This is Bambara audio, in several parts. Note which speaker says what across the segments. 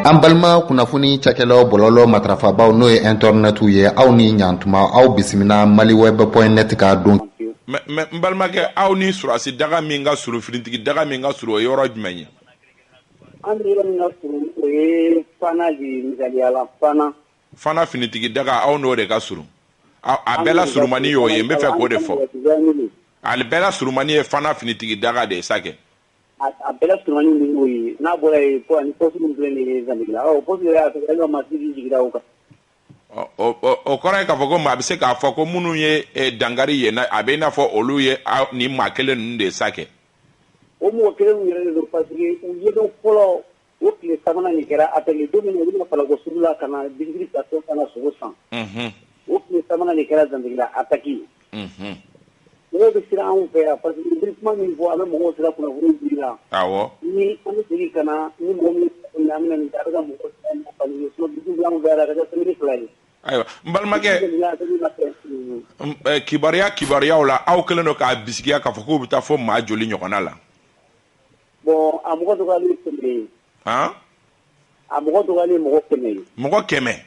Speaker 1: An balima kunnafoni cakɛlaw bɔlɔlɔ matrafabaw n'o ye internetu ye aw ni ɲantuma aw bisimila maliweb.net ka don.
Speaker 2: Mais n balimakɛ aw ni surasi daga min ka surun finitigi daga min ka surun o yɔrɔ jumɛn ye?
Speaker 3: An yɔrɔ min ka surun o ye Fana de misaliyala Fana
Speaker 2: finitigi daga aw n'o de ka surun. A bɛɛ la surumani y'o ye n bɛ fɛ k'o de fɔ. A bɛɛ la surumani ye Fana finitigi daga de ye sa kɛ.
Speaker 3: A bɛɛ la surumani min y'o ye n'a bɔra yen ko ani poste min filɛ nin ye Zanbila poste y'a sɔrɔ e ka masiri jigira o kan.
Speaker 2: O kɔrɔ ye k'a fɔ ko maa bɛ se k'a fɔ ko minnu ye dangari ye a bɛ i n'a fɔ olu ye ni maa kelen ninnu de ye sa kɛ.
Speaker 3: O mɔgɔ kelen yɛrɛ de don parce que u ye dɔn fɔlɔ o tile sabanan nin kɛra atelier don min na u bɛna Falako sugu la ka na biscuit ta so ka na sogo san. O tile sabanan nin kɛra Zanbila attaque. Mɔgɔw bɛ siran anw fɛ yan parce que ni kuma min fɔ an bɛ mɔgɔw sera kunnafoni dili la. Awɔ. Ni an bɛ segin ka na ni mɔgɔ min an bɛna nin kɛ a bɛ ka mɔgɔ sinon biscuit b'anw fɛ yan a ka kɛ semaine fila ye.
Speaker 2: Ayiwa n balimakɛ kibaruyaw la aw kɛlen don k'a bisikiya k'a fɔ k'u bɛ taa fɔ maa joli ɲɔgɔnna la.
Speaker 3: Bon a mɔgɔ dɔgɔyalen 100 ye. A mɔgɔ dɔgɔyalen mɔgɔ 100 ye. Mɔgɔ 100.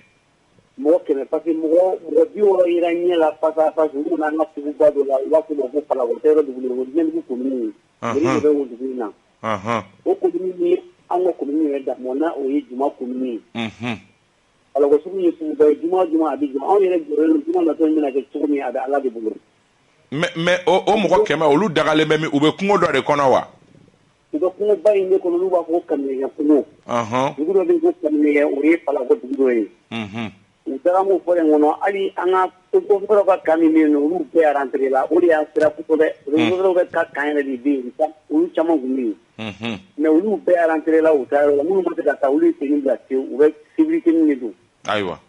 Speaker 3: Mɔgɔ 100 parce que mɔgɔ 60 yera ɲɛ la face à face u nana an ka suguba dɔ la u b'a fɔ o ma ko Falako o tɛ yɔrɔ dugu o Diɲɛdugu commune ye. Mairie de bɛ o dugu in na. O commune ye an ka commune yɛrɛ damɔna o ye Juma commune ye. Falako sugu ye suguba ye juma o juma a bɛ jɔ anw yɛrɛ jɔlen don juma natɔ bɛna kɛ cogo min a bɛ Ala de bolo.
Speaker 2: Mais o mɔgɔ 100 olu dagalen bɛ min u bɛ kungo dɔ de kɔnɔ wa?
Speaker 3: U bɛ kungoba in de kɔnɔ n'u b'a fɔ ko Kamilɛkɛ kungo. Dugu dɔ bɛ yen ko Kamilɛkɛ o ye Falako dugu dɔ ye. U taara m'o fɔ yen kɔnɔ hali an ka fɔlɔ ka kan min bɛ yen nɔ olu bɛɛ rentré la o de y'an sera kosɛbɛ réseau bɛ ka kan yɛrɛ de bɛ yen olu caman tun bɛ yen mais olu bɛɛ rentré la u taa yɔrɔ la minnu ma se ka taa olu ye segin bila tewu u bɛ sécurité de don. Ayiwa.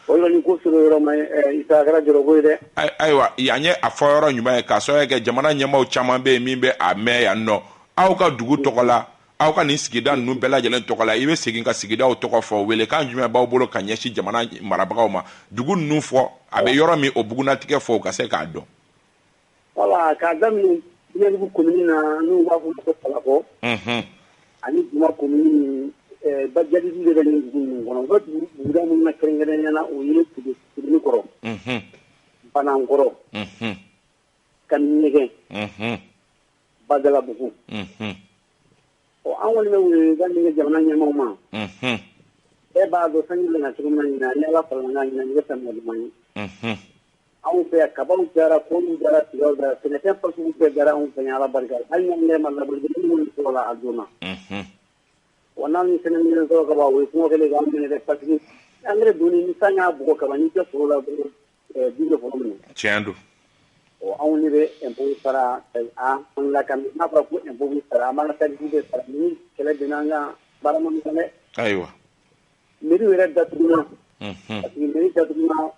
Speaker 3: O yɔrɔ ni ko sɔrɔ yɔrɔ ma Isa a kɛra jɔrɔko ye dɛ.
Speaker 2: Ayiwa yan ye a fɔ yɔrɔ ɲuman ye k'a sababu kɛ jamana ɲɛmaaw caman bɛ yen min bɛ a mɛn yan nɔ aw ka dugu tɔgɔ la aw ka nin sigida ninnu bɛɛ lajɛlen tɔgɔ la i bɛ segin ka sigidaw tɔgɔ fɔ welekan jumɛn b'aw bolo ka ɲɛsin jamana marabagaw ma dugu ninnu fɔ a bɛ yɔrɔ min o bugunatigɛ fɔ u ka se k'a dɔn.
Speaker 3: Voilà k'a daminɛ Diɲɛdugu commune na n'u b'a fɔ ko Falako. Ani Juma commune Bajalidu de bɛ nin dugu ninnu kɔnɔ u bɛ buguda minnu na kɛrɛnkɛrɛnnenya la o ye Tugunikɔrɔ. Banankɔrɔ. Kaniɲɛgɛn. Badalabugu. An kɔni bɛ wele ka nin jamana ɲɛmaaw ma. E b'a dɔn sanji bɛna cogo min na ni Ala farala ɲɔgɔn kan ɲinan ni bɛ fɛn ɲuman ye. Anw fɛ yan kabaw jara kɔɔriw jara tigaw jara sɛnɛfɛn fasugu bɛɛ jara anw fɛ yan Ala barika la hali n'an ma laburu minnu sɔrɔ la a joona. Wa n'an ni sɛnɛ minnu sɔrɔ kaban o ye kungo kɛlen k'an minɛ dɛ parce que engrais donni ni san y'a bugɔ kaban n'i tɛ foro la bin bɛ foro minɛ.
Speaker 2: Tiɲɛ don.
Speaker 3: Anw de bɛ impôt sara an lakami n'a fɔra ko impôt bɛ sara an b'an ka taxe bɛ sara ni kɛlɛ bɛnna an kan baara ma nɔgɔn dɛ.
Speaker 2: Ayiwa.
Speaker 3: Mairie yɛrɛ datuguna. Parce que mairie datuguna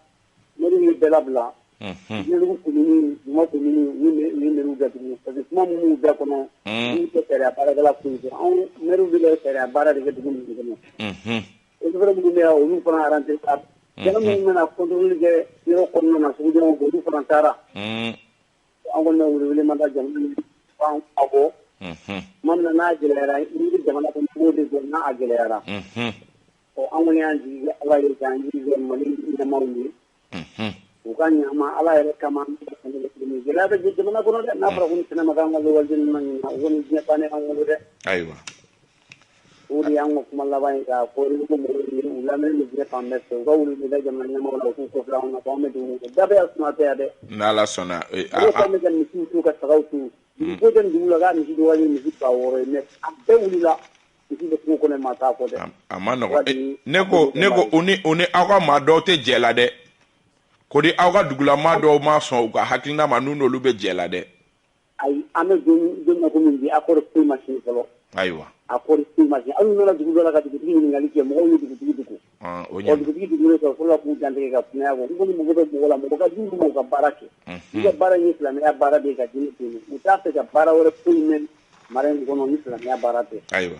Speaker 3: mairie ye bɛɛ labila. Diɲɛdugu commune Juma commune ni mairie datugu parce que kuma minnu bɛɛ kɔnɔ n'u tɛ sariya baarakɛla foyi kɛ anw maire bɛ sariya baara de kɛ dugu ninnu kɔnɔ. Olu minnu bɛ yan olu fana rentré ka kɛlɛ minnu bɛna contrôle kɛ yɔrɔ kɔnɔna na sugujɔlaw olu fana taara. An kɔni bɛ wele ma da jamana fan a bɔ. Tuma min na n'a gɛlɛyara ni bɛ jamana kɔnɔ cogo de jɔ n'a gɛlɛyara. An kɔni y'an jigi Ala ye k'an jigi Mali ɲɛmaaw ye. U ka ɲama Ala yɛrɛ kama gɛlɛya bɛ jamana kɔnɔ dɛ n'a fɔra ko ni sɛnɛ ma k'an ka walidenw ɲuman ɲini o kɔni diɲɛ bannen an bolo dɛ. Ayiwa. O de y'an ka kuma laban ye k'a fɔ ko mɔgɔw ye u lamɛnni diɲɛ fan bɛɛ fɛ u ka wuli da jamana ɲɛmaaw la u k'u kɔfɛ an na an bɛ dugu kɛ da bɛ yan suma tɛ yan dɛ. N'Ala sɔnna. Olu kɔni bɛ ka misiw to ka sagaw to dugu ko tɛ dugu la k'a misi dɔgɔyalen ye misi 600 ye mais a bɛɛ wulila misi bɛ kungo kɔnɔ maa t'a fɔ dɛ.
Speaker 2: A ma nɔgɔn ne ko u ni aw ka maa dɔw tɛ jɛ la dɛ. Ko di aw ka dugulamaa dɔw ma sɔn u ka hakilina ma n'u n'olu bɛ jɛ la dɛ.
Speaker 3: Ayi an bɛ don na ko min bi accord foyi ma signé fɔlɔ. Ayiwa. Accord foyi ma signé hali n'u nana dugu dɔ la ka dugutigi ɲininkali kɛ mɔgɔw ye dugutigi dogo. Dugutigi dugulen sɔrɔ fɔlɔ k'u jantigɛ ka kunnaya kɔ n kɔni mago bɛ mɔgɔ la mɔgɔ ka jugu mɔgɔ ka baara kɛ. I ka baara ye silamɛya baara de ye ka diinɛ to yen u t'a fɛ ka baara wɛrɛ foyi mɛn mara in kɔnɔ ni silamɛya baara tɛ. Ayiwa.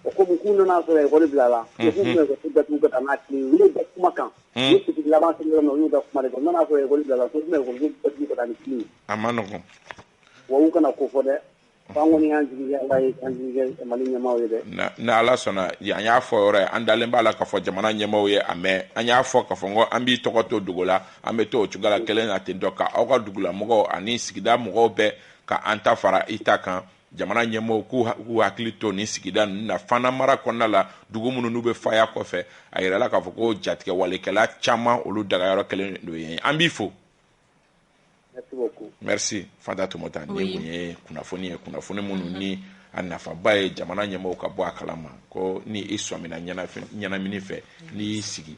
Speaker 3: O komi k'u nana sɔrɔ ekɔli bila la. K'u bɛna ekɔli datugu ka taa n'a tile ye u y'u bɛɛ kuma kan. Ni sigi laban sigi yɔrɔ min u y'u ka kuma de kɛ n'a sɔrɔ ekɔli bila la so bɛna ekɔli datugu ka taa ni tile ye. A ma nɔgɔn. Wa u kana ko fɔ dɛ Fangoni anjigi ala anjigi mali ɲɛmaaw ye dɛ.
Speaker 2: Na ala sɔnna an y'a fɔ yɔrɔ ye an dalen b'a la k'a fɔ jamana ɲɛmaaw ye a mɛn an y'a fɔ k'a fɔ n ko an b'i tɔgɔ to dugu la an bɛ to o cogoya la kelen na ten dɔ ka aw ka dugulamɔgɔw ani sigida mɔgɔw bɛɛ ka an ta fara i ta kan jamana ɲɛmaaw k'u hakili to nin sigida ninnu na fana mara kɔnɔna la dugu minnu n'u bɛ faya kɔfɛ a yirala k'a fɔ ko jatigɛ walekɛla caman olu dagayɔrɔ kelen don ye an b'i fo. Merci Fanta Tumota ni mun ye kunnafoni minnu ni a nafaba ye jamana ɲɛmaaw ka bɔ a kalama ko ni i sɔmina ɲɛnamini fɛ ni y'i sigi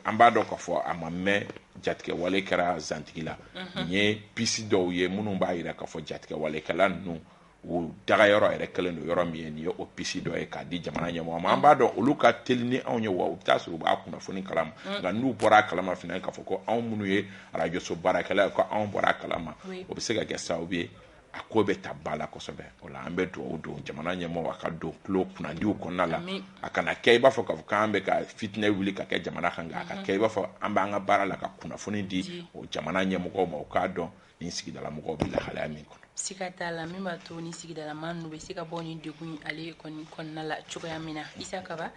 Speaker 2: an b'a dɔn k'a fɔ a ma mɛn jatigɛ wale kɛra zantigi la nin ye pisi dɔw ye minnu b'a yira k'a fɔ jatigɛ walekɛla ninnu o dagayɔrɔ yɛrɛ kelen don yɔrɔ min ye nin ye o pisi dɔ ye k'a di jamana ɲɛmɔgɔ ma an b'a dɔn olu ka teli ni anw ye wa u bɛ taa sɔrɔ u b'a kunnafoni kalama nka n'u bɔra a kalama fana k'a fɔ ko anw minnu ye arajoso baarakɛla ye ko anw bɔra a kalama o bɛ se ka kɛ sababu ye a ko bɛ ta ba la kosɛbɛ o la an bɛ dugawu don jamana ɲɛmɔgɔ a ka don tulo kunnadiw kɔnɔna la a kana kɛ i b'a fɔ k'a fɔ k'an bɛ ka fitinɛ wuli ka kɛ jamana kan nka a ka kɛ i b'a fɔ an b'an ka baara la ka kunnafoni di o jamana ɲɛmɔgɔw ma o k'a dɔn nin sigidala mɔgɔw bɛ lahalaya min kɔnɔ.
Speaker 4: Siga t'a la min b'a to ni sigidalama ninnu bɛ se ka bɔ ni degun ale kɔni kɔnɔna la cogoya min na Isa Kaba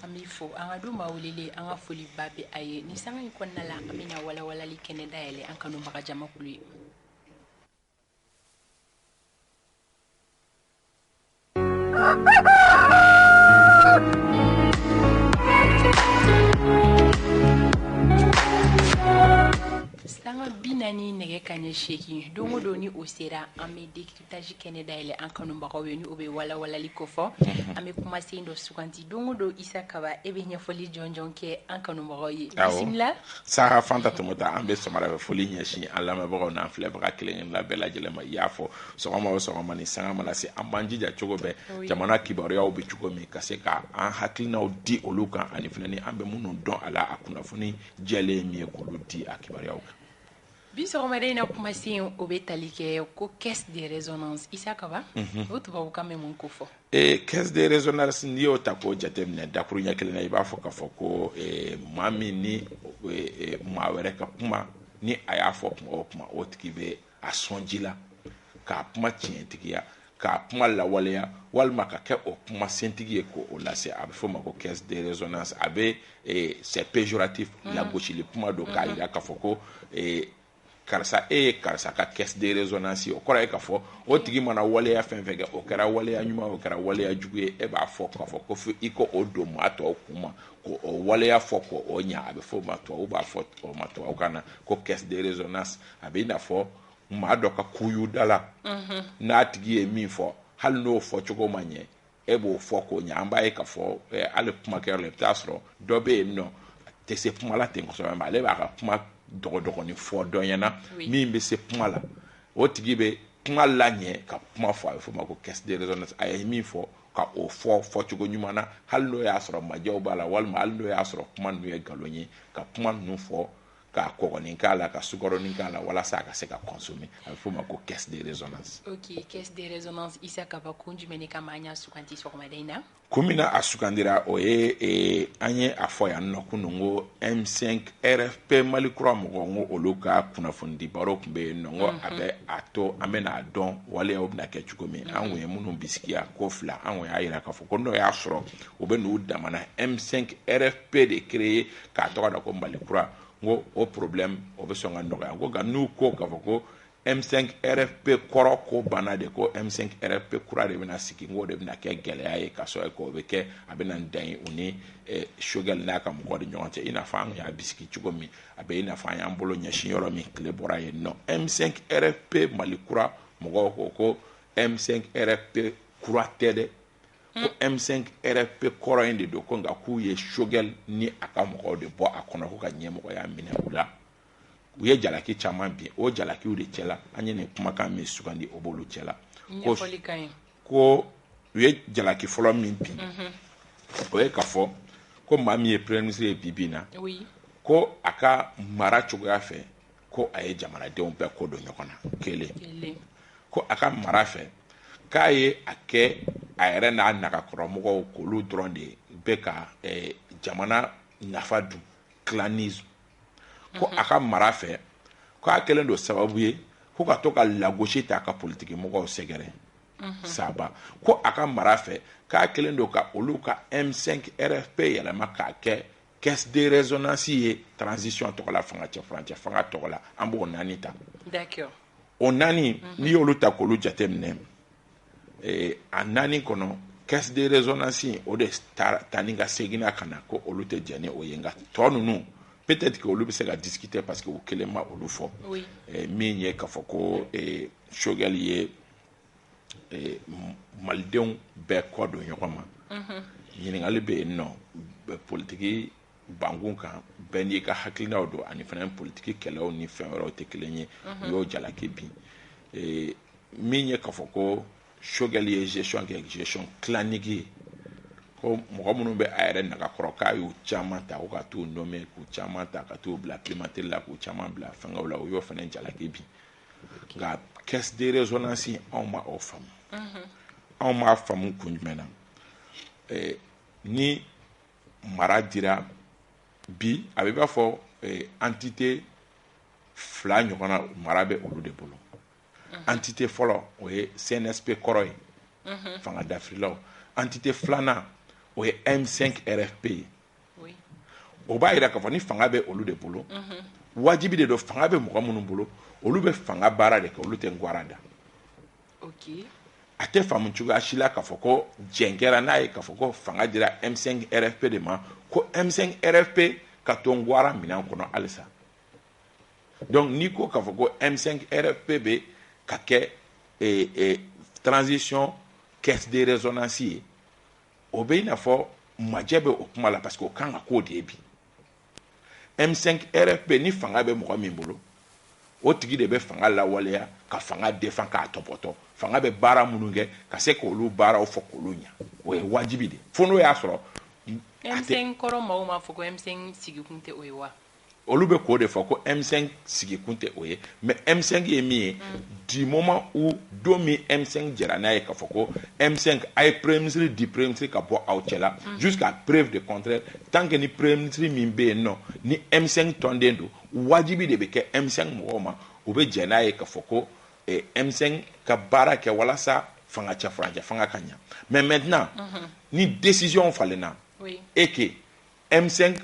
Speaker 4: an b'i fo an ka don b'a welele an ka foli ba bɛ a ye ni sanga in kɔnɔna la an bɛna walawalali kɛnɛ dayɛlɛ an kanubaga jamakulu ye. Sanga binani nɛgɛ kaɲɛ 8 don o don ni o sera an bɛ décryptage kɛnɛ dayɛlɛ an kanubagaw ye ni o bɛ walawalali ko fɔ an bɛ kumasen dɔ suganti don o don Isa Kaba e bɛ ɲɛfɔli jɔnjɔn kɛ an kanubagaw ye bisimila.
Speaker 2: Saha Fanta Tumota an bɛ sɔgɔmada fɛ foli ɲɛsin an lamɛnbagaw n'an filɛbaga kelen la bɛɛ lajɛlen ma i y'a fɔ sɔgɔma o sɔgɔma ni sanga mana se an b'an jija cogo bɛɛ jamana kibaruyaw bɛ cogo min ka se ka an hakilinaw di olu kan ani fana ni an bɛ minnu dɔn a la a kunnafoni jɛlen min ye k'olu di a kibaruyaw kan.
Speaker 4: Bi sɔgɔmada in na kumasen o bɛ tali kɛ ko caisse de résonance Isa Kaba o tubabukan bɛ mun ko fɔ.
Speaker 2: Caisse de résonance n'i y'o ta k'o jateminɛ dakuru ɲɛ kelen na i b'a fɔ k'a fɔ ko maa min ni maa wɛrɛ ka kuma ni a y'a fɔ kuma o kuma o tigi bɛ a sɔn ji la k'a kuma tiɲɛtigiya k'a kuma lawaleya walima ka kɛ o kuma sentigi ye k'o lase a bɛ fɔ o ma ko caisse de résonance a bɛ c'est péjoratif lagosili kuma don k'a jira k'a fɔ ko karisa ye karisa ka caisse de résonance o kɔrɔ ye k'a fɔ o tigi mana waleya fɛn fɛn kɛ o kɛra waleya ɲuman o kɛra waleya jugu ye e b'a fɔ k'a fɔ ko fo i ko o don maa tɔw kun ma ko o waleya fɔ ko o ɲa a bɛ fɔ o ma tubabu b'a fɔ o ma tubabukan na ko caisse de résonance a bɛ i n'a fɔ maa dɔ ka kuyu da la n'a tigi ye min fɔ hali n'o fɔ cogo ma ɲɛ e b'o fɔ k'o ɲa an b'a ye k'a fɔ hali kumakɛyɔrɔ la i bɛ taa sɔrɔ dɔ bɛ yen nɔ a tɛ se kuma la ten kosɛbɛ ale b'a ka kuma dɔgɔdɔgɔni fɔ dɔ ɲɛna min bɛ se kuma la o tigi bɛ kuma la ɲɛ ka kuma fɔ a bɛ fɔ ma ko caisse de résonance a ye min fɔ ka o fɔ fɔcogo ɲuman na hali n'o y'a sɔrɔ majɛw b'a la walima hali n'o y'a sɔrɔ kuma ninnu ye nkalon ye ka kuma ninnu fɔ ka kɔgɔnin k'a la ka sukaronin k'a la walasa a ka se ka consommer a bɛ fɔ ma ko caisse de résonance.
Speaker 4: Ok caisse de résonance Isa Kaba kun jumɛn de kama an y'a suganti sɔgɔmada in na.
Speaker 2: Kun min na a sugandira o ye an ye a fɔ yan nɔ kunun ko M5 RFP Mali kura mɔgɔ n ko olu ka kunnafonidi baro tun bɛ yen nɔ n ko a bɛ a to an bɛ n'a dɔn waleyaw bɛna kɛ cogo min an kun ye minnu bisikiya ko fila an kun y'a yira k'a fɔ ko n'o y'a sɔrɔ u bɛ n'u damana M5 RFP de créer k'a tɔgɔ da ko Mali kura n ko o problème o bɛ sɔn ka nɔgɔya n ko nka n'u ko k'a fɔ ko M5 RFP kɔrɔ ko banna de ko M5 RFP kura de bɛna sigi n ko de bɛna kɛ gɛlɛya ye ka sɔrɔ ko o bɛ kɛ a bɛna dan ye u ni Sogɛl n'a ka mɔgɔ de ɲɔgɔn cɛ i n'a fɔ an y'a bisiki cogo min a bɛ i n'a fɔ an y'an bolo ɲɛsin yɔrɔ min tile bɔra yen nɔ M5 RFP Mali kura mɔgɔw ko M5 RFP kura tɛ dɛ ko M5 RFP kɔrɔ in de don ko nka k'u ye Sogɛl ni a ka mɔgɔw de bɔ a kɔnɔ ko ka ɲɛmɔgɔya minɛ u la u ye jalaki caman bin o jalakiw de cɛla an ye nin kumakan min sugandi o b'olu cɛla ko u ye jalaki fɔlɔ min bin o ye k'a fɔ ko maa min ye premier ministre ye bi bin na ko a ka mara cogoya fɛ ko a ye jamanadenw bɛɛ ko don ɲɔgɔn na kelen ko a ka mara fɛ k'a ye a kɛ a yɛrɛ n'a nagakɔrɔmɔgɔw k'olu dɔrɔn de bɛ ka jamana nafa dun clanisme ko a ka mara fɛ ko a kɛlen don sababu ye ko ka to ka lagosi ta ka politiki mɔgɔw sɛgɛrɛ saba ko a ka mara fɛ k'a kelen don ka olu ka M5 RFP yɛlɛma k'a kɛ caisse de résonance ye transition tɔgɔ la fanga cɛ furancɛ fanga tɔgɔ la an b'o 4 ta
Speaker 4: d'accord
Speaker 2: o 4 n'i y'olu ta k'olu jateminɛ a 4 kɔnɔ caisse de résonance o de ta ni ka seginna ka na ko olu tɛ jɛn ni o ye nka tɔ ninnu peut-être que olu bɛ se ka discuter parce que u kelen ma olu fɔ min ye k'a fɔ ko Choguel ye malidenw bɛɛ kɔ don ɲɔgɔn ma ɲininkali bɛ yen nɔ politiki bankun kan bɛɛ n'i ka hakilinaw don ani fana politiki kɛlɛw ni fɛn wɛrɛw tɛ kelen ye u y'o jalaki bin min ye k'a fɔ ko Choguel ye gestion kɛ gestion clanique ye ko mɔgɔ minnu bɛ a yɛrɛ nagakɔrɔ k'a y'u caman ta ko ka t'u nommer k'u caman ta ka t'u bila primature la k'u caman bila fɛngɛw la u y'o fana jalaki bin nka caisse de résonance anw ma o faamu anw m'a faamu kun jumɛn na ni mara dira bi a bɛ b'a fɔ entité fila ɲɔgɔnna mara bɛ olu de bolo entité fɔlɔ o ye CNSP kɔrɔ ye fanga dafirilaw entité filanan o ye M5 RFP ye o b'a yira k'a fɔ ni fanga bɛ olu de bolo wajibi de don fanga bɛ mɔgɔ minnu bolo olu bɛ fanga baara de kɛ olu tɛ ngwara da a tɛ faamu cogoya si la k'a fɔ ko jɛn kɛra n'a ye k'a fɔ ko fanga dira M5 RFP de ma ko M5 RFP ka to ngwara minɛn kɔnɔ halisa donc n'i ko k'a fɔ ko M5 RFP bɛ ka kɛ transition caisse de résonance ye o bɛ i n'a fɔ majɛ bɛ o kuma la parce que o kan ka k'o de ye bi M5 RFP ni fanga bɛ mɔgɔ min bolo o tigi de bɛ fanga lawaleya ka fanga défend k'a tɔpɔtɔ fanga bɛ baara minnu kɛ ka se k'olu baaraw fɔ k'olu ɲa o ye wajibi de fo n'o y'a sɔrɔ
Speaker 4: M5 kɔrɔ maaw m'a fɔ ko M5 sigikun tɛ o ye wa
Speaker 2: olu bɛ k'o de fɔ ko M5 sigikun tɛ o ye mais M5 ye min ye du moment où don min M5 jɛra n'a ye k'a fɔ ko M5 a ye premier ministre di premier ministre ka bɔ aw cɛ la jusqu'à preuve de contraire tant que ni premier ministre min bɛ yen nɔ ni M5 tɔnden don wajibi de bɛ kɛ M5 mɔgɔw ma u bɛ jɛ n'a ye k'a fɔ ko M5 ka baara kɛ walasa fanga cɛ furancɛ fanga ka ɲa mais maintenant ni décision falenna et que M5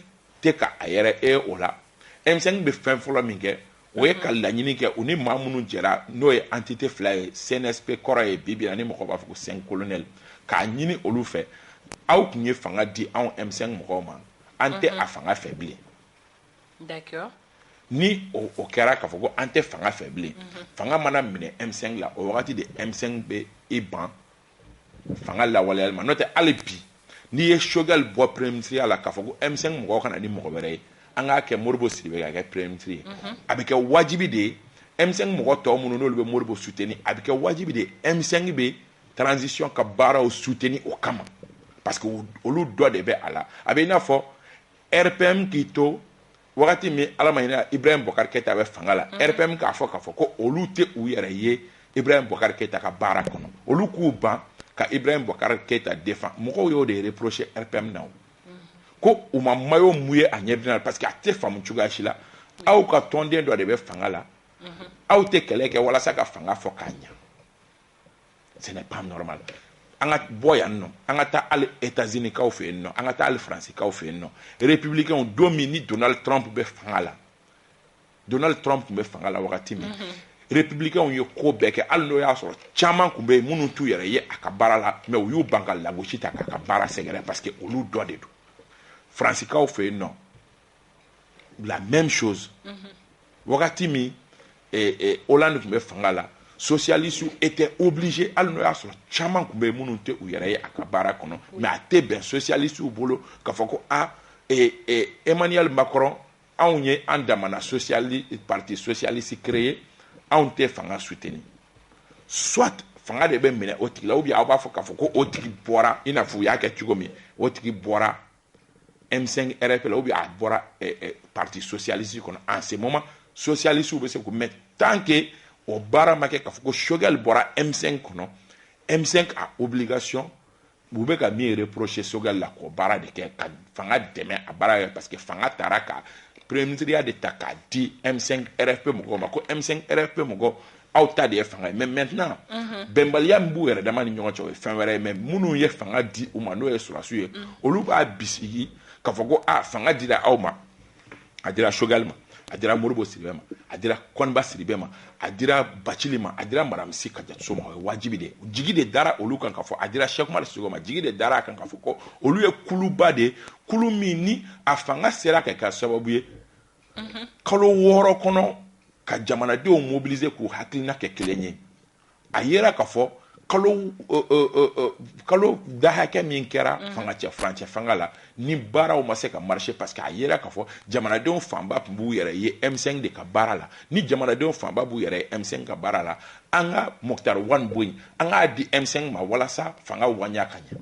Speaker 2: tɛ ka a yɛrɛ o la M5 bɛ fɛn fɔlɔ min kɛ o ye ka laɲini kɛ u ni maa minnu jɛra n'o ye entité fila ye CNSP kɔrɔ ye bi bi na ni mɔgɔw b'a fɔ ko 5 colonel k'a ɲini olu fɛ aw tun ye fanga di anw M5 mɔgɔw ma an tɛ a fanga fɛ bilen
Speaker 4: d'accord
Speaker 2: ni o kɛra k'a fɔ ko an tɛ fanga fɛ bilen fanga mana minɛ M5 la o wagati de M5 bɛ i ban fanga lawaleyali ma n'o tɛ hali bi n'i ye Choguel bɔ premier ministre la k'a fɔ ko M5 mɔgɔw kana ni mɔgɔ wɛrɛ ye an k'a kɛ Modibo Sidibe ka kɛ premier ministre ye a bɛ kɛ wajibi de ye M5 mɔgɔ tɔw minnu n'olu bɛ Modibo soutenir a bɛ kɛ wajibi de ye M5 bɛ transition ka baaraw soutenir o kama parce que olu dɔ de bɛ a la a bɛ i n'a fɔ RPM k'i to wagati min ala ma ɲinɛ Ibrahim Bokar Keita bɛ fanga la RPM k'a fɔ ko olu tɛ u yɛrɛ ye Ibrahim Bokar Keita ka baara kɔnɔ olu k'u ban ka Ibrahim Bokar Keita défend mɔgɔw y'o de reprocher RPM na ko u ma maillot mouillé a ɲɛbila parce que a tɛ faamu cogoya si la aw ka tɔnden dɔ de bɛ fanga la aw tɛ kɛlɛ kɛ walasa ka fanga fɔ k'a ɲa ce n'est pas normal an ka bɔ yan nɔ an ka taa hali États-Unis kaw fɛ yen nɔ an ka taa hali Faransi kaw fɛ yen nɔ républicains don min ni Donald Trump bɛ fanga la Donald Trump tun bɛ fanga la wagati min républicains ye ko bɛɛ kɛ hali n'o y'a sɔrɔ caman tun bɛ yen minnu t'u yɛrɛ ye a ka baara la mais u y'u ban ka lagosi ta k'a ka baara sɛgɛrɛ parce que olu dɔ de don Fransikaw fɛ yen nɔ la même chose wagati min Hollande tun bɛ fanga la socialistes étaient obligés hali n'o y'a sɔrɔ caman tun bɛ yen minnu tɛ u yɛrɛ ye a ka baara kɔnɔ mais a tɛ bɛn socialistes bolo k'a fɔ ko Emmanuel Macron anw ye an damana parti socialiste créé anw tɛ fanga soutenir soit fanga de bɛ minɛ o tigi la ou bien aw b'a fɔ k'a fɔ ko o tigi bɔra i n'a fɔ u y'a kɛ cogo min o tigi bɔra M5 RFP la ou bien a bɔra parti socialiste kɔnɔ en ce moment socialistes bɛ se ko mais tant que o baara ma kɛ k'a fɔ ko Choguel bɔra M5 kɔnɔ M5 a obligation u bɛ ka min reprocher Choguel la k'o baara de kɛ ka fanga dɛmɛ a baara kɛ parce que fanga taara ka premier ministre de ta k'a di M5 RFP mɔgɔw ma ko M5 RFP mɔgɔ aw ta de ye fanga ye mais maintenant bɛnbaliya min b'u yɛrɛ dama ni ɲɔgɔn cɛ o ye fɛn wɛrɛ ye mais minnu ye fanga di u ma n'o ye sɔrɔdasiw ye olu b'a bisigi k'a fɔ ko fanga dira aw ma a dira Choguel ma a dira Modibo Sidibé ma a dira Koniba Sidibé ma a dira Bathily ma a dira Madame Si Kadiatou ma o ye wajibi de ye jigi de dara olu kan k'a fɔ a dira Cheikh Oumar Sogo ma jigi de dara a kan k'a fɔ ko olu ye kuluba de ye kulu min ni a fanga sera ka kɛ sababu ye kalo 6 kɔnɔ ka jamanadenw mobiliser k'u hakilina kɛ kelen ye a yera k'a fɔ kalo da hakɛ min kɛra fanga cɛ furancɛ fanga la ni baaraw ma se ka marcher parce que a yera k'a fɔ jamanadenw fanba tun b'u yɛrɛ ye M5 de ka baara la ni jamanadenw fanba b'u yɛrɛ ye M5 ka baara la an ka Mokhtar Wane bɔ yen an k'a di M5 ma walasa fanga wanya ka ɲɛ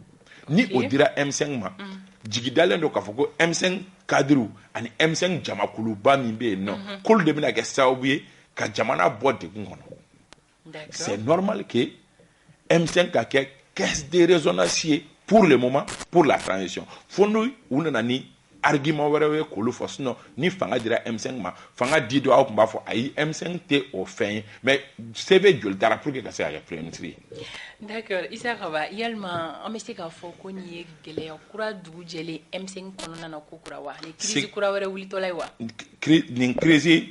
Speaker 2: ni o dira M5 ma jigidalen don k'a fɔ ko M5 cadre ani M5 jamakuluba min bɛ yen nɔ k'olu de bɛna kɛ sababu ye ka jamana bɔ degun kɔnɔ c'est normal que M5 ka kɛ caisse de résonance ye pour le moment pour la transition fo n'u nana ni argument wɛrɛw ye k'olu fɔ sinon ni fanga dira M5 ma fanga di dɔ aw tun b'a fɔ ayi M5 tɛ o fɛn ye mais CV joli taara pour que ka se ka kɛ premier ministre ye.
Speaker 4: D'accord Issa Kaba yalima an bɛ se k'a fɔ ko nin ye gɛlɛya kura dugu jɛlen M5 kɔnɔna na ko kura wa ni crise kura wɛrɛ wulitɔla ye wa.
Speaker 2: nin crise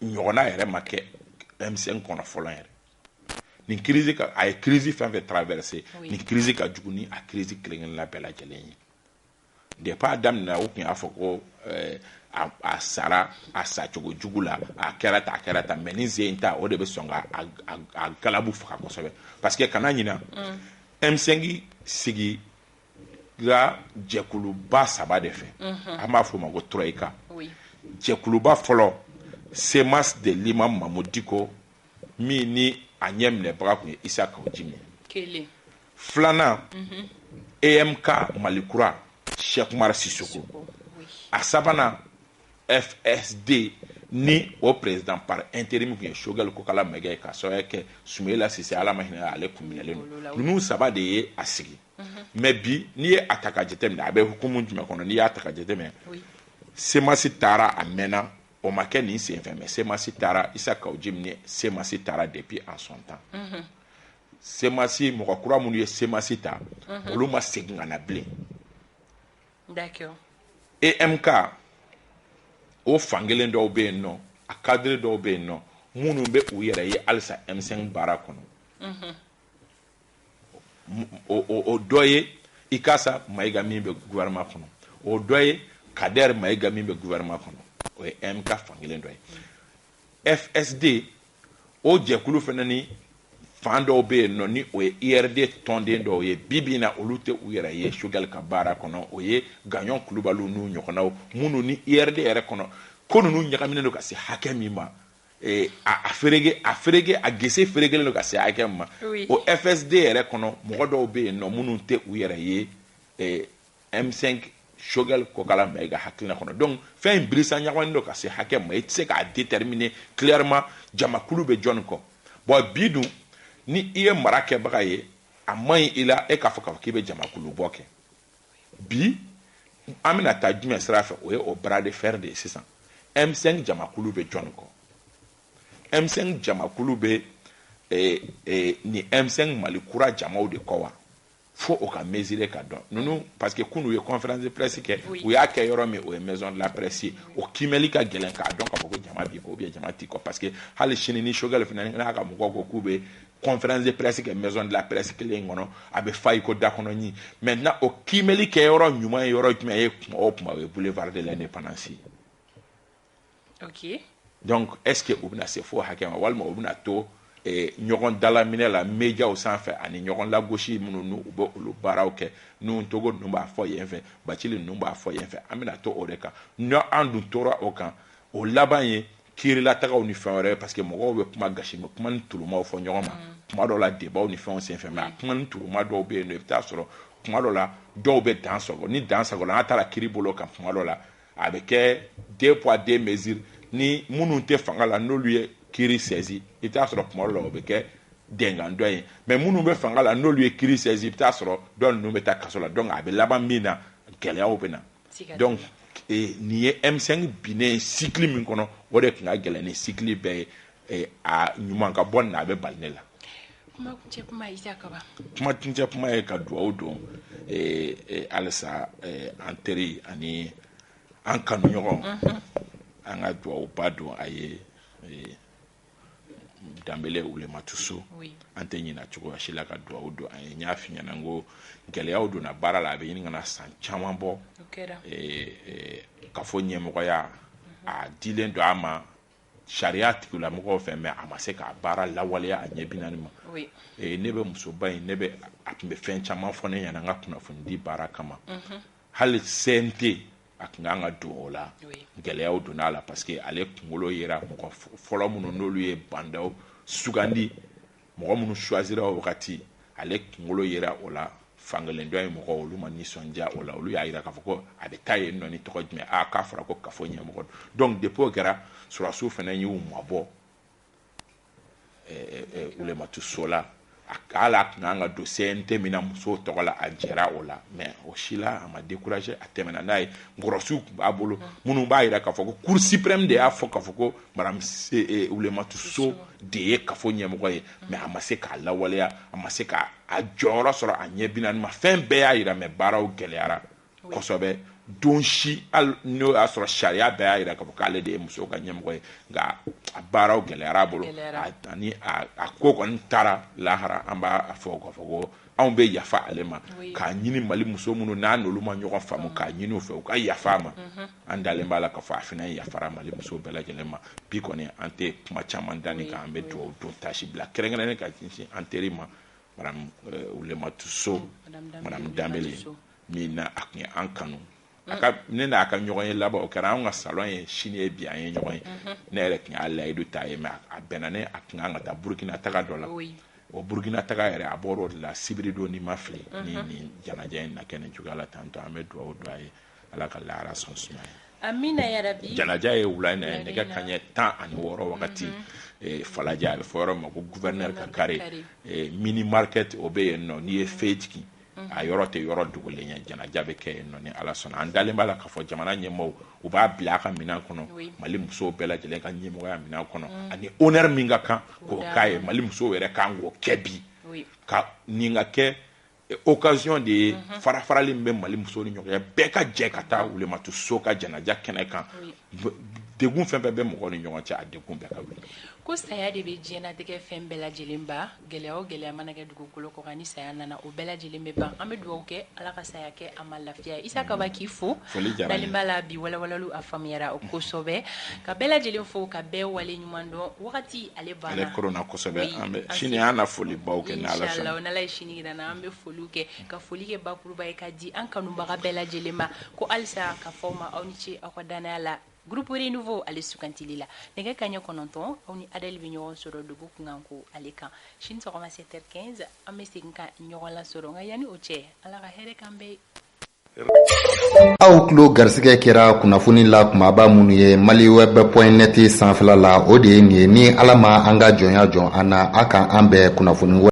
Speaker 2: ɲɔgɔnna yɛrɛ ma kɛ M5 kɔnɔ fɔlɔ yɛrɛ nin crise ka a ye crise fɛn fɛn traversé nin crise ka jugu ni a crise kelen-kelenna bɛɛ lajɛlen ye depuis a daminɛ o tun y'a fɔ ko a sara a sacogo jugu la a kɛra ta mais ni sen ta o de bɛ sɔn ka a galabu faga kosɛbɛ parce que kana ɲina M5 sigira jɛkuluba 3 de fɛ an b'a fɔ o ma ko Troïka jɛkuluba fɔlɔ Semas de l'imam Mamadou Dicko min ni a ɲɛ minɛbaga tun ye Issa Kawujimi filanan EMK Malikura Cheikh Oumar Sissoko a sabanan FSD ni o président par intérim tun ye Choguel Kokala Maïga ye k'a sababuya kɛ Soumaïla Cissé Ala ma hinɛ ale kun minɛlen don ninnu 3 de ye a sigi mais bi n'i ye a ta ka jateminɛ a bɛ hukumu jumɛn kɔnɔ n'i y'a ta ka jateminɛ Semasi taara a mɛnna o ma kɛ nin senfɛ mais Semasi taara Issa Kawujimi ni Semasi taara depuis en son temps Semasi mɔgɔ kura minnu ye Semasi ta olu ma segin ka na bilen
Speaker 4: d'accord
Speaker 2: EMK o fankelen dɔw bɛ yen nɔ a cadre dɔw bɛ yen nɔ minnu bɛ u yɛrɛ ye halisa M5 baara kɔnɔ o dɔ ye Ikasa Maïga min bɛ gouvernement kɔnɔ o dɔ ye Kader Maïga min bɛ gouvernement kɔnɔ o ye MK fankelen dɔ ye FSD o jɛkulu fana ni fan dɔw bɛ yen nɔ ni o ye IRD tɔnden dɔw ye bibi na olu tɛ u yɛrɛ ye Choguel ka baara kɔnɔ o ye Gaɲɔn Kulubaliw n'u ɲɔgɔnnaw minnu ni IRD yɛrɛ kɔnɔ ko ninnu ɲagaminen don ka se hakɛ min ma a gese feregelen don ka se hakɛ min ma o FSD yɛrɛ kɔnɔ mɔgɔ dɔw bɛ yen nɔ minnu tɛ u yɛrɛ ye M5 Choguel Kokala Maïga hakilina kɔnɔ donc fɛn in birisa ɲagaminen don ka se hakɛ ma i tɛ se k'a déterminer clairement jamakulu bɛ jɔnni kɔ bon bi dun ni i ye mara kɛbaga ye a man ɲi i la e k'a fɔ k'i bɛ jamakulu bɔ kɛ bi an bɛna taa jumɛn sira fɛ o ye o bras de fer de ye sisan M5 jamakulu bɛ jɔnni kɔ M5 jamakulu bɛ ni M5 Malikura jamaw de kɔ wa fo o ka mesurer ka dɔn ninnu parce que kunu ye conférence de presse kɛ u y'a kɛ yɔrɔ min o ye maison de la presse ye o kimɛli ka gɛlɛn k'a dɔn k'a fɔ ko jama b'i kɔ ou bien jama t'i kɔ parce que hali sini ni Choguel fana n'a ka mɔgɔw ko k'u bɛ conférence de presse kɛ maison de la presse kelen kɔnɔ a bɛ fa i ko da kɔnɔ ɲi maintenant o kimɛli kɛ yɔrɔ ɲuman ye yɔrɔ jumɛn ye kuma o kuma o ye boulevard de l'indépendance
Speaker 4: ok
Speaker 2: donc est ce que u bɛna se fo hakɛ ma walima u bɛna to ɲɔgɔn dalaminɛ la médiaw sanfɛ ani ɲɔgɔn lagosi minnu n'u bɛ olu baaraw kɛ n'u Togo ninnu b'a fɔ yen fɛ Bathily ninnu b'a fɔ yen fɛ an bɛna to o de kan n'an dun tora o kan o laban ye kiirilataagaw ni fɛn wɛrɛ parce que mɔgɔw bɛ kuma gasi mɛ kuma ni turumaw fɔ ɲɔgɔn ma kuma dɔw la débatw ni fɛnw senfɛ mais a kuma ni turuma dɔw bɛ yen nɔ i bɛ taa sɔrɔ kuma dɔw la dɔw bɛ dan sɔgɔ ni dan sɔgɔ la n'a taara kiiri bolo kan kuma dɔw la a bɛ kɛ 2 poids 2 mesures ni minnu tɛ fanga la n'olu ye kiiri sɛzi i bɛ taa sɔrɔ kuma dɔw la o bɛ kɛ dɛngan dɔ ye mais minnu bɛ fanga la n'olu ye kiiri sɛzi i bɛ taa sɔrɔ dɔw ninnu bɛ taa kaso la donc a bɛ laban min na gɛlɛyaw bɛ na donc nin ye M5 binnen cycle min kɔnɔ o de tun ka gɛlɛn ni cycle bɛɛ a ɲuman ka bɔ n'a bɛ bali ne la
Speaker 4: kuma kuncɛ kuma Isa Kaba
Speaker 2: kuma kuncɛ kuma ye ka dugawu don halisa an teri ani an kanuɲɔgɔn an ka duwawuba don a ye Danbele Wulematu So an tɛ ɲina cogo si la ka duwawu don an ye n y'a f'i ɲɛna n ko gɛlɛyaw donna baara la a bɛ ɲini ka na san caman bɔ ka fɔ ɲɛmɔgɔya a dilen don a ma sariya tigilamɔgɔw fɛ mais a ma se k'a baara lawaleya a ɲɛ binani ma ne bɛ musoba in a tun bɛ fɛn caman fɔ ne ɲɛna n ka kunnafoni di baara kama hali CNT a tun kan ka don o la gɛlɛyaw donna a la parce que ale kunkolo yera mɔgɔ fɔlɔ minnu n'olu ye bandaw sugandi mɔgɔ minnu choisira o wagati ale kunkolo yera o la fankelen dɔ ye mɔgɔ olu ma nisɔndiya o la olu y'a yira k'a fɔ ko a bɛ taa yen nɔ ni tɔgɔ jumɛn k'a fɔra ko kafo ɲɛmɔgɔ donc depuis o kɛra surasiw fana y'u mabɔ Wulematu So la hali a tun kan ka don CNT min na musow tɔgɔ la a jɛra o la mais o si la a ma découragé a tɛmɛna n'a ye nkɔrɔsiw tun b'a bolo minnu b'a yira k'a fɔ ko Cour suprême de y'a fɔ k'a fɔ ko madame Wulematu So de ye kafo ɲɛmɔgɔ ye mais a ma se k'a lawaleya a ma se k'a jɔyɔrɔ sɔrɔ a ɲɛ binani ma fɛn bɛɛ y'a yira mais baaraw gɛlɛyara kosɛbɛ don si hali n'o y'a sɔrɔ sariya bɛɛ y'a yira k'a fɔ k'ale de ye musow ka ɲɛmɔgɔ ye nka a baaraw gɛlɛyara a bolo ani a ko kɔni taara lahara an b'a fɔ k'a fɔ ko anw bɛ yafa ale ma k'a ɲini Mali muso minnu n'a n'olu ma ɲɔgɔn faamu k'a ɲini u fɛ u ka yafa a ma an dalen b'a la k'a fɔ a fana yafara Mali musow bɛɛ lajɛlen ma bi kɔni an tɛ kuma caman da nin kan an bɛ dugawu don tasi bila kɛrɛnkɛrɛnnen ka ɲɛsin an teri ma madame Wulematu So madame Danbele min na a tun ye an kanu ne n'a ka ɲɔgɔn ye laban o kɛra an ka salon ye sini ye bi an ye ɲɔgɔn ye ne yɛrɛ tun y'a layidu ta ye mais a bɛnna ne a tun kan ka taa Burukina taga dɔ la o Burukina taga yɛrɛ a bɔr'o de la sibiri don ni ma fili ni nin janaja in na kɛ nin cogoya la tantɔ an bɛ dugawu don a ye Ala ka lahara sɔn suma ye
Speaker 4: amina yarabi
Speaker 2: janaja ye wula in na nɛgɛ kanɲɛ 16 wagati Falaja a bɛ fɔ yɔrɔ ma ko gouverneur ka kare mini market o bɛ yen nɔ n'i ye fe jigin a yɔrɔ tɛ yɔrɔ dogolen ye janaja bɛ kɛ yen nɔ ni Ala sɔnna an dalen b'a la k'a fɔ jamana ɲɛmɔgɔw u b'a bila a ka minɛn kɔnɔ Mali musow bɛɛ lajɛlen ka ɲɛmɔgɔya minɛn kɔnɔ ani honneur min ka kan k'o k'a ye Mali musow yɛrɛ kan k'o kɛ bi ka nin ka kɛ occasion de ye farafarali min bɛ Mali musow ni ɲɔgɔn cɛ bɛɛ ka jɛ ka taa Wulematu So ka janaja kɛnɛ kan degun fɛn fɛn bɛ mɔgɔw ni ɲɔgɔn cɛ a degun bɛɛ ka wuli
Speaker 4: ko saya de bɛ diɲɛnatigɛ fɛn bɛɛ lajɛlen ba gɛlɛya o gɛlɛya mana kɛ dugukolo kɔ kan ni saya nana o bɛɛ lajɛlen bɛ ban an bɛ dugawu kɛ Ala ka saya kɛ a ma lafiya ye Isa Kaba k'i fo dalen b'a la bi walawalalu a faamuyara o kosɛbɛ ka bɛɛ lajɛlen fo ka bɛɛ wale ɲuman dɔn wagati ale banna
Speaker 2: ale korona kosɛbɛ an bɛ sini an na foli baw kɛ n'Ala sɔnna
Speaker 4: inshallah n'Ala ye sini jira an bɛ foliw kɛ ka foli kɛ bakuruba ye ka di an kanubaga bɛɛ lajɛlen ma ko halisa ka fɔ ma aw ni ce aw ka danaya la Groupe Renouveau ale sugantili la nɛgɛ kanɲɛ 9 aw ni Adèle bɛ ɲɔgɔn sɔrɔ dugu kunkan ko ale kan sini sɔgɔma 7h15 an bɛ segin ka ɲɔgɔn lasɔrɔ nka yanni o cɛ Ala ka hɛrɛ k'an bɛɛ
Speaker 1: aw tulo garisɛgɛ kɛra kunnafoni la kumaba minnu ye maliweb.net sanfɛla la o de ye nin ye ni Ala ma an ka jɔnya jɔn an na a kan an bɛɛ kunnafoni wɛrɛ